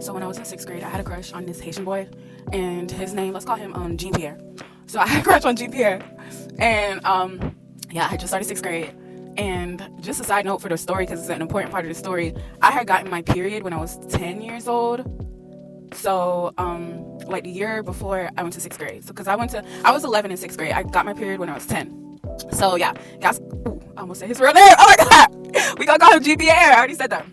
So when I was in 6th grade, I had a crush on this Haitian boy, and his name, let's call him Jean Pierre. So I had a crush on Jean Pierre, and yeah, I just started 6th grade. And just a side note for the story, because it's an important part of the story, I had gotten my period when I was 10 years old. So like the year before I went to 6th grade. So because I was 11 in 6th grade. I got my period when I was 10. So yeah, guys, I almost said his real name. Oh my god, we gonna call him Jean Pierre. I already said that.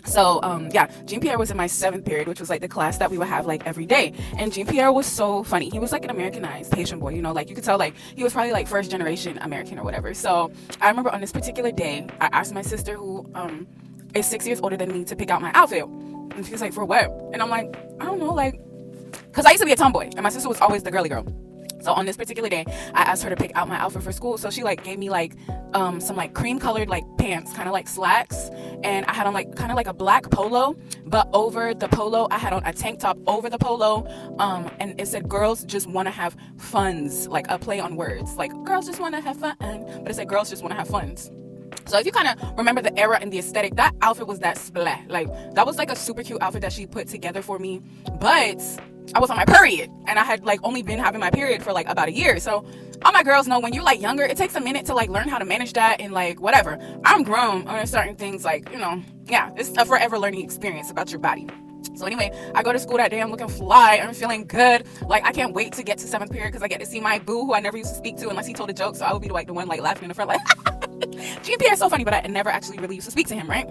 So yeah, Jean Pierre was in my 7th period, which was like the class that we would have like every day. And Jean Pierre was so funny. He was like an Americanized Haitian boy, you know, like you could tell like he was probably like first generation American or whatever. So I remember on this particular day, I asked my sister, who is 6 years older than me, to pick out my outfit. And she was like, for what? And I'm like, I don't know, like, because I used to be a tomboy and my sister was always the girly girl. So on this particular day, I asked her to pick out my outfit for school. So she like gave me like some like cream colored like pants, kind of like slacks, and I had on like kind of like a black polo, but over the polo I had on a tank top over the polo, and it said girls just want to have funs, like a play on words, like girls just want to have fun, but it said girls just want to have funs. So if you kind of remember the era and the aesthetic, that outfit was that splat. Like that was like a super cute outfit that she put together for me. But I was on my period, and I had like only been having my period for like about a year. So all my girls know when you're like younger, it takes a minute to like learn how to manage that and like whatever. I'm grown on certain things, like, you know, yeah, it's a forever learning experience about your body. So anyway, I go to school that day, I'm looking fly, I'm feeling good. Like I can't wait to get to 7th period because I get to see my boo, who I never used to speak to unless he told a joke. So I would be like the one like laughing in the front like Jean Pierre is so funny, but I never actually really used to speak to him, right?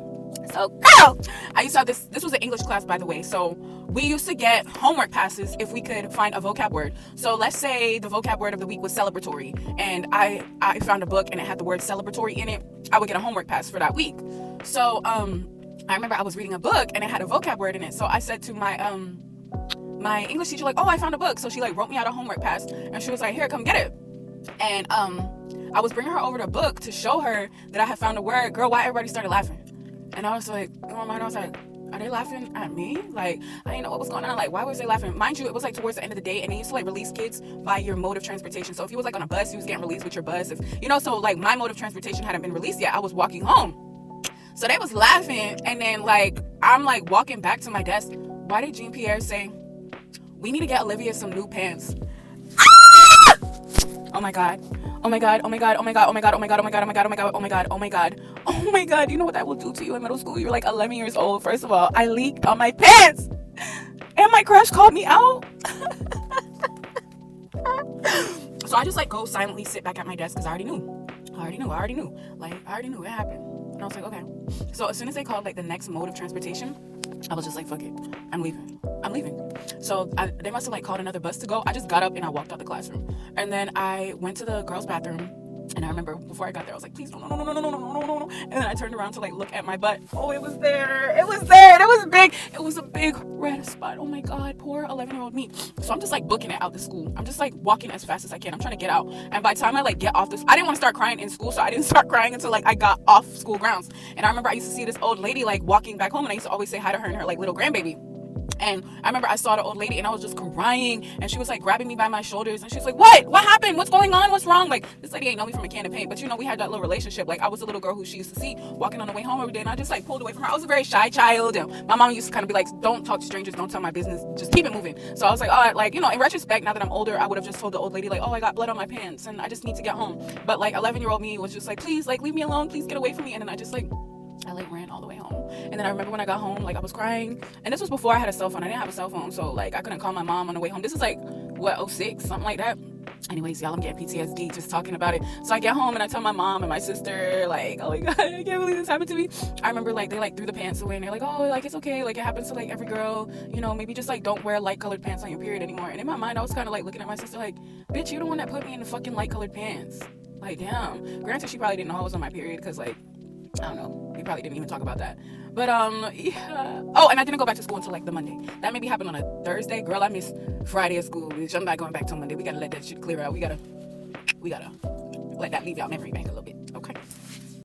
So girl, I used to have this was an English class, by the way. So we used to get homework passes if we could find a vocab word. So let's say the vocab word of the week was celebratory, and I found a book and it had the word celebratory in it. I would get a homework pass for that week. So I remember I was reading a book and it had a vocab word in it. So I said to my English teacher, like, oh, I found a book. So she like wrote me out a homework pass, and she was like, here, come get it. And I was bringing her over the book to show her that I had found a word. Girl, why everybody started laughing? And I was like, in my mind, I was like, are they laughing at me? Like, I didn't know what was going on. Like, why was they laughing? Mind you, it was like towards the end of the day, and they used to like release kids by your mode of transportation. So if you was like on a bus, you was getting released with your bus. If you know, so like my mode of transportation hadn't been released yet. I was walking home. So they was laughing, and then like I'm like walking back to my desk. Why did Jean Pierre say, we need to get Olivia some new pants? Ah! Oh my god. Oh my god, oh my god, oh my god, oh my god, oh my god, oh my god, oh my god, oh my god, oh my god, oh my god, oh my god. You know what that will do to you in middle school? You're like 11 years old. First of all, I leaked on my pants, and my crush called me out. So I just like go silently sit back at my desk because I already knew. Like I already knew it happened. And I was like, okay. So as soon as they called like the next mode of transportation, I was just like, fuck it, I'm leaving. So they must have like called another bus to go. I just got up and I walked out the classroom, and then I went to the girls' bathroom. And I remember before I got there, I was like, please, no. And then I turned around to like look at my butt. Oh, it was there. And it was big. It was a big red spot. Oh my god, poor 11-year-old me. So I'm just like booking it out the school. I'm just like walking as fast as I can. I'm trying to get out. And by the time I like get off this, I didn't want to start crying in school, so I didn't start crying until like I got off school grounds. And I remember I used to see this old lady like walking back home, and I used to always say hi to her and her like little grandbaby. And I remember I saw the old lady and I was just crying, and she was like grabbing me by my shoulders, and she's like, what happened? What's going on? What's wrong? Like, this lady ain't know me from a can of paint, but you know, we had that little relationship. Like, I was a little girl who she used to see walking on the way home every day, and I just like pulled away from her. I was a very shy child, and my mom used to kind of be like, don't talk to strangers, don't tell my business, just keep it moving. So I was like, oh, like, you know, in retrospect, now that I'm older, I would have just told the old lady like, oh, I got blood on my pants and I just need to get home. But like 11-year-old me was just like, please, like, leave me alone, please get away from me. And then I like ran all the way home. And then I remember when I got home, like I was crying, and this was before I had a cell phone. I didn't have a cell phone, so like I couldn't call my mom on the way home. This is like what, 06, something like that. Anyways, y'all, I'm getting PTSD just talking about it. So I get home and I tell my mom and my sister, like, oh my god, I can't believe this happened to me. I remember like they like threw the pants away, and they're like, oh, like it's okay, like it happens to like every girl, you know, maybe just like don't wear light colored pants on your period anymore. And in my mind I was kind of like looking at my sister like, bitch, you're the one that put me in the fucking light colored pants. Like, damn. Granted, she probably didn't know I was on my period because like, I don't know, we probably didn't even talk about that. But yeah. Oh, and I didn't go back to school until like the Monday. That maybe happened on a Thursday. Girl, I missed Friday at school, bitch. I'm not going back till Monday. We gotta let that shit clear out. We gotta let that leave y'all memory bank a little bit. Okay.